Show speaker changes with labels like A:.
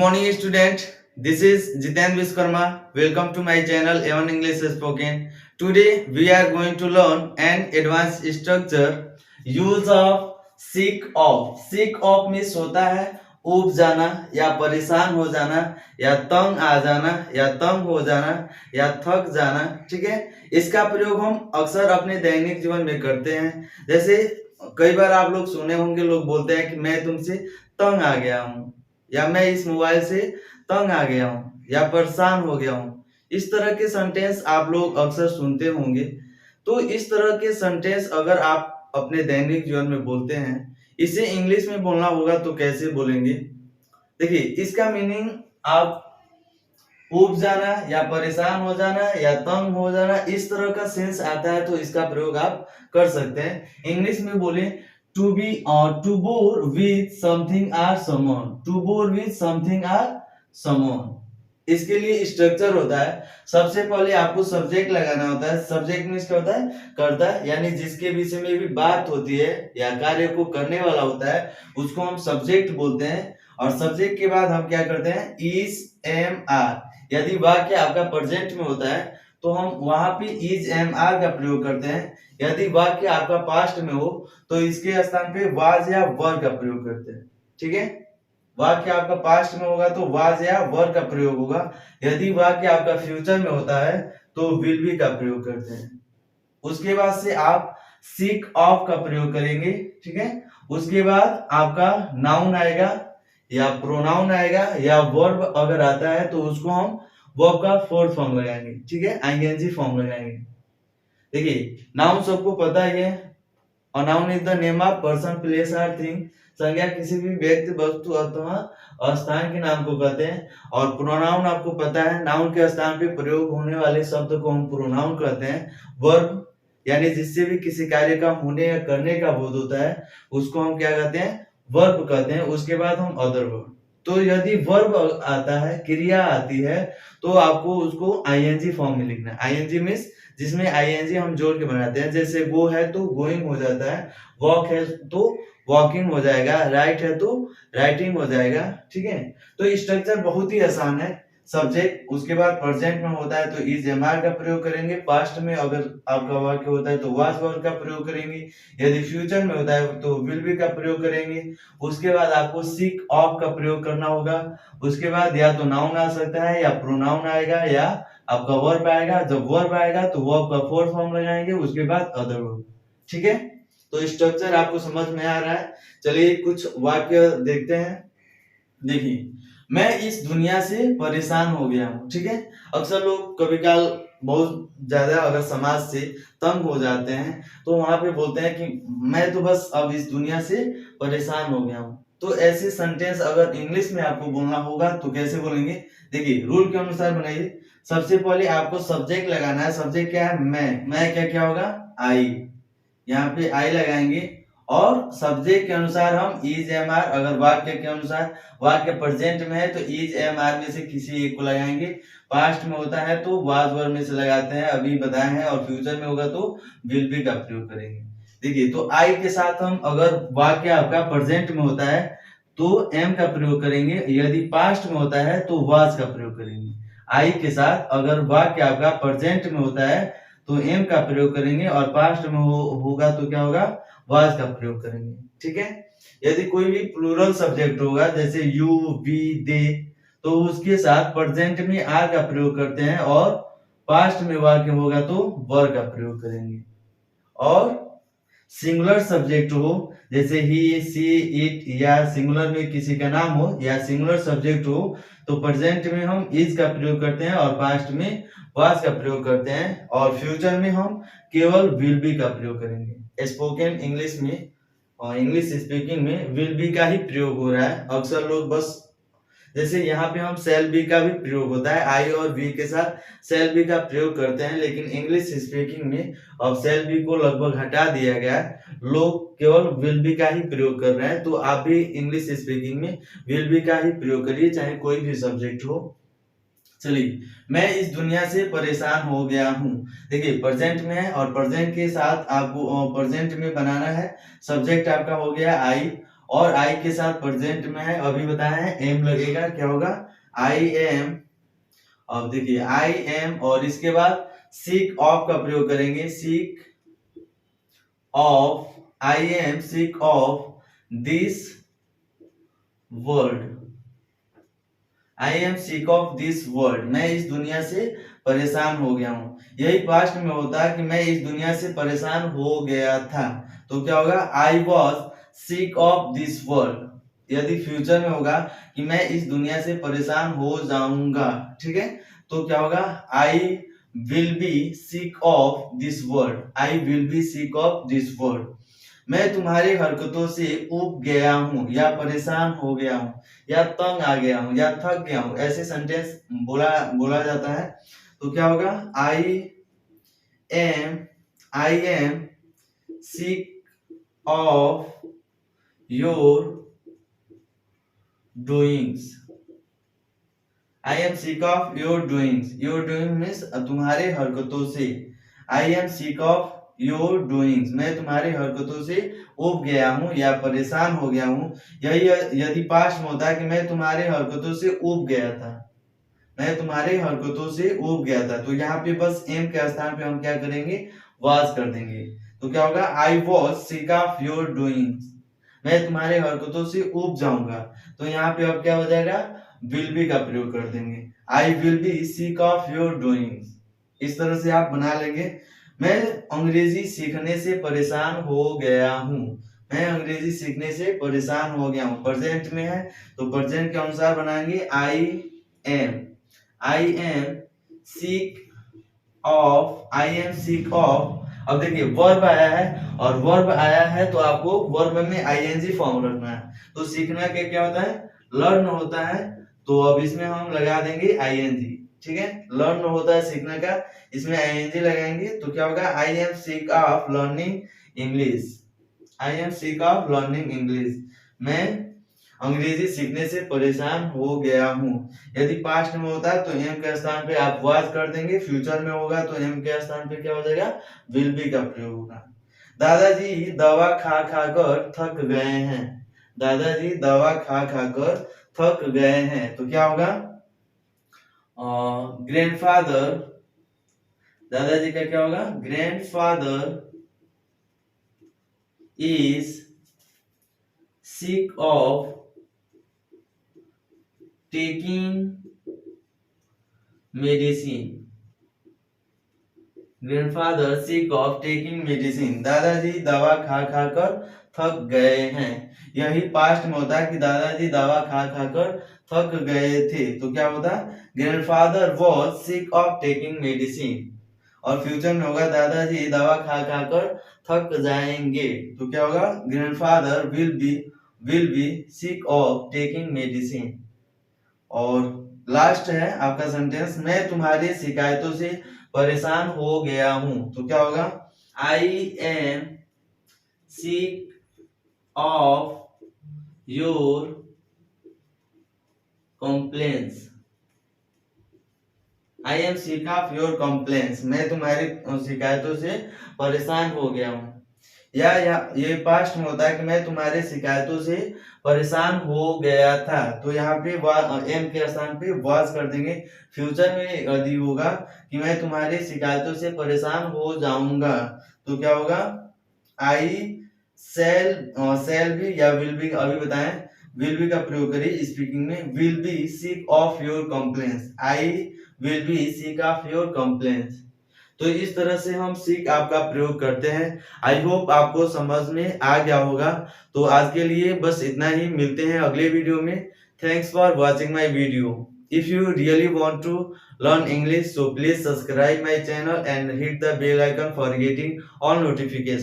A: morning, student. This is Jiten Viskarma. Welcome to my channel A1 English Spoken. Today we are going to learn an advanced structure. Use of sick of. Sick of means होता है ऊब जाना या परेशान हो जाना या तंग आ जाना या तंग हो जाना या थक जाना। ठीक है, इसका प्रयोग हम अक्सर अपने दैनिक जीवन में करते हैं। जैसे कई बार आप लोग सुने होंगे, लोग बोलते हैं कि मैं तुमसे तंग आ गया हूँ, या मैं इस मोबाइल से तंग आ गया हूँ, या परेशान हो गया हूँ। इस तरह के सेंटेंस आप लोग अक्सर सुनते होंगे। तो इस तरह के सेंटेंस अगर आप अपने दैनिक जीवन में बोलते हैं, इसे इंग्लिश में बोलना होगा तो कैसे बोलेंगे? देखिए, इसका मीनिंग आप ऊब जाना या परेशान हो जाना या तंग हो जाना, इस तरह का सेंस आता है तो इसका प्रयोग आप कर सकते हैं। इंग्लिश में बोले to be to bore with something or someone, to bore with something or someone. इसके लिए स्ट्रक्चर होता है। सबसे पहले आपको सब्जेक्ट लगाना होता है। सब्जेक्ट मीन्स क्या होता है? कर्ता, यानी जिसके विषय में भी बात होती है या कार्य को करने वाला होता है, उसको हम सब्जेक्ट बोलते हैं। और सब्जेक्ट के बाद हम क्या करते हैं? Is, am, are. यदि वाक्य आपका प्रेजेंट में होता है तो हम वहां पे इज, एम, आर का प्रयोग करते हैं। यदि वाक्य आपका पास्ट में हो तो इसके स्थान पे वाज या वर का प्रयोग करते हैं। ठीक है, वाक्य आपका पास्ट में होगा तो वाज या वर का प्रयोग होगा। यदि वाक्य आपका फ्यूचर में होता है तो विल बी का प्रयोग करते हैं। उसके बाद से आप सीक ऑफ का प्रयोग करेंगे। ठीक है, उसके बाद आपका नाउन आएगा या प्रोनाउन आएगा या वर्ब अगर आता है तो उसको हम वर्ब का फोर्थ फॉर्म लगाएंगे। ठीक है, आईएनजी फॉर्म लगाएंगे। देखिए, नाउन सबको पता ही है। और noun is the name of person, place और थिंग। संज्ञा किसी भी व्यक्ति, वस्तु अथवा स्थान के नाम को कहते हैं। और प्रोनाउन आपको पता है, नाउन के स्थान पे प्रयोग होने वाले शब्द को हम प्रोनाउन कहते हैं। वर्ब यानी जिससे भी किसी कार्य का होने या करने का बोध होता है उसको हम क्या कहते हैं? वर्ब कहते हैं। उसके बाद हम अदर वर्ब। तो यदि वर्ब आता है, क्रिया आती है, तो आपको उसको आईएनजी फॉर्म में लिखना है। आईएनजी मीन्स जिसमें आईएनजी हम जोड़ के बनाते हैं। जैसे गो है तो गोइंग हो जाता है, वॉक है तो वॉकिंग हो जाएगा, राइट है तो राइटिंग हो जाएगा। ठीक है, तो स्ट्रक्चर बहुत ही आसान है। सब्जेक्ट, उसके बाद प्रेजेंट में होता है तो इज, एम, आर का प्रयोग करेंगे। पास्ट में अगर आपका वाक्य होता है तो वाज, वर का प्रयोग करेंगे। यदि फ्यूचर में होता है तो विल बी का प्रयोग करेंगे। उसके बाद आपको सीक ऑफ का प्रयोग करना होगा। उसके बाद या तो नाउन आ सकता है या प्रोनाउन आएगा या आपका वर्ब आएगा। जब वर्ब आएगा तो वर्ब का फोर्थ फॉर्म लगाएंगे। उसके बाद अदर वर्ब। ठीक है, तो स्ट्रक्चर आपको समझ में आ रहा है। चलिए कुछ वाक्य देखते हैं। देखिए, मैं इस दुनिया से परेशान हो गया हूँ। ठीक है, अक्सर लोग कभी काल बहुत ज्यादा अगर समाज से तंग हो जाते हैं तो वहां पे बोलते हैं कि मैं तो बस अब इस दुनिया से परेशान हो गया हूँ। तो ऐसे सेंटेंस अगर इंग्लिश में आपको बोलना होगा तो कैसे बोलेंगे? देखिए, रूल के अनुसार बनाइए। सबसे पहले आपको सब्जेक्ट लगाना है। सब्जेक्ट क्या है? मैं क्या होगा? आई। यहाँ पे आई लगाएंगे। और सब्जेक्ट के अनुसार हम इज, एम, आर। अगर वाक्य के अनुसार वाक्य प्रेजेंट में है तो इज, एम, आर में से किसी एक को लगाएंगे। पास्ट में होता है तो वाज, वर में से लगाते हैं, अभी बताए हैं। और फ्यूचर में होगा तो विल बी का प्रयोग करेंगे। देखिए, तो आई के साथ हम अगर वाक्य आपका प्रेजेंट में होता है तो एम का प्रयोग करेंगे। यदि पास्ट में होता है तो वाज का प्रयोग करेंगे। आई के साथ अगर वाक्य आपका प्रेजेंट में होता है तो एम का प्रयोग करेंगे। और पास्ट में होगा तो क्या होगा? वाज का प्रयोग करेंगे। ठीक है, यदि कोई भी प्लूरल सब्जेक्ट होगा जैसे यू, वी, दे, तो उसके साथ प्रेजेंट में आर का प्रयोग करते हैं। और पास्ट में वाक्य होगा तो वर का प्रयोग करेंगे। और सिंगुलर सब्जेक्ट हो जैसे ही, सी, इट, या सिंगुलर में किसी का नाम हो या सिंगुलर सब्जेक्ट हो तो प्रेजेंट में हम इज का प्रयोग करते हैं और पास्ट में वाज का प्रयोग करते हैं। और फ्यूचर में हम केवल विल बी का प्रयोग करेंगे। स्पोकन इंग्लिश में और इंग्लिश स्पीकिंग में विल बी का ही प्रयोग हो रहा है। अक्सर लोग बस, जैसे यहाँ पे हम सेल बी का भी प्रयोग होता है, आई और वी के साथ सेल बी का प्रयोग करते हैं। लेकिन इंग्लिश स्पीकिंग में अब सेल बी को लगभग हटा दिया गया है। लोग केवल विल बी का ही प्रयोग कर रहे हैं। तो आप भी इंग्लिश स्पीकिंग में विल बी का ही प्रयोग करिए, चाहे कोई भी सब्जेक्ट हो। चलिए, मैं इस दुनिया से परेशान हो गया हूँ। देखिए, प्रेजेंट में है और प्रेजेंट के साथ आपको प्रेजेंट में बनाना है। सब्जेक्ट आपका हो गया आई और आई के साथ प्रेजेंट में है, अभी बताया है एम लगेगा, क्या होगा आई एम। अब देखिए आई एम और इसके बाद सीक ऑफ का प्रयोग करेंगे, seek of, I am seek of this world, I am sick of this world, मैं इस दुनिया से परेशान हो गया हूं। यही पास्ट में होता है कि मैं इस दुनिया से परेशान हो गया था, तो क्या होगा I was sick of this world. यदि फ्यूचर में होगा कि मैं इस दुनिया से परेशान हो जाऊंगा, ठीक है, तो क्या होगा I will be sick of this world, I will be sick of this world. मैं तुम्हारी हरकतों से ऊब गया हूं या परेशान हो गया हूं या तंग आ गया हूं या थक गया हूं, ऐसे सेंटेंस बोला जाता है। तो क्या होगा I am sick of your doings, I am sick of your doings, your doing means तुम्हारे हरकतों से, I am sick of your doings, मैं तुम्हारी हरकतों से ऊब गया हूं या परेशान हो गया हूं। यही यदि पास्ट में होता है कि मैं तुम्हारे हरकतों से ऊब गया था, मैं तुम्हारे हरकतों से ऊब गया था, तो यहाँ पे बस एम के स्थान पे हम क्या करेंगे वाज कर देंगे। तो क्या होगा I was sick of your doings, मैं तुम्हारे हरकतों से ऊब जाऊंगा, तो यहाँ पे अब क्या हो जाएगा विल बी का प्रयोग कर देंगे, I will be sick of your doings. इस तरह से आप बना लेंगे। मैं अंग्रेजी सीखने से परेशान हो गया हूं, मैं अंग्रेजी सीखने से परेशान हो गया हूं, प्रेजेंट में है तो प्रेजेंट के अनुसार बनाएंगे I am sick of, I am sick of. अब देखिए वर्ब आया है और वर्ब आया है तो आपको वर्ब में आईएनजी फॉर्म रखना है। तो सीखना के क्या होता है लर्न होता है, तो अब इसमें हम लगा देंगे आईएनजी, ठीक है, लर्न होता है सीखने का, इसमें आईएनजी लगाएंगे तो क्या होगा I am sick of learning English, I am sick of learning English, मैं अंग्रेजी सीखने से परेशान हो गया हूं। यदि पास्ट में होता है तो एम के स्थान पे आप वाज कर देंगे, फ्यूचर में होगा तो एम के स्थान पे क्या हो जाएगा विल बी का प्रयोग होगा। दादाजी दवा खा खा कर थक गए हैं, दादाजी दवा खा खा कर थक गए हैं, तो क्या होगा ग्रैंडफादर, दादाजी का क्या होगा grandfather is sick of taking medicine, grandfather sick of taking medicine, दादाजी दवा खा खा कर थक गए हैं। यही पास्ट में होता है कि दादाजी दवा खा खा कर थक गए थे, तो क्या होता grandfather was sick of taking medicine, और फ्यूचर में होगा दादाजी दवा खा खा कर थक जाएंगे, तो क्या होगा grandfather will be sick of taking medicine. और लास्ट है आपका सेंटेंस मैं तुम्हारी शिकायतों से परेशान हो गया हूं, तो क्या होगा I am sick of your complaints, I am sick of your complaints, मैं तुम्हारी शिकायतों से परेशान हो गया हूं। या ये पास्ट में होता है कि मैं तुम्हारे शिकायतों से परेशान हो गया था, तो यहाँ पे एम के स्थान पे वाज कर देंगे। फ्यूचर में यदि होगा कि मैं तुम्हारी शिकायतों से परेशान हो जाऊंगा, तो क्या होगा आई सेल बी या विल बी, अभी बताएं विल बी का प्रयोग करिए स्पीकिंग में, will be sick of your complaints, I will be sick of your complaints. तो इस तरह से हम सीक आपका प्रयोग करते हैं। आई होप आपको समझ में आ गया होगा। तो आज के लिए बस इतना ही, मिलते हैं अगले वीडियो में। Thanks for watching my video. If you really want to learn English, so please subscribe my channel and hit the bell icon for getting all notifications.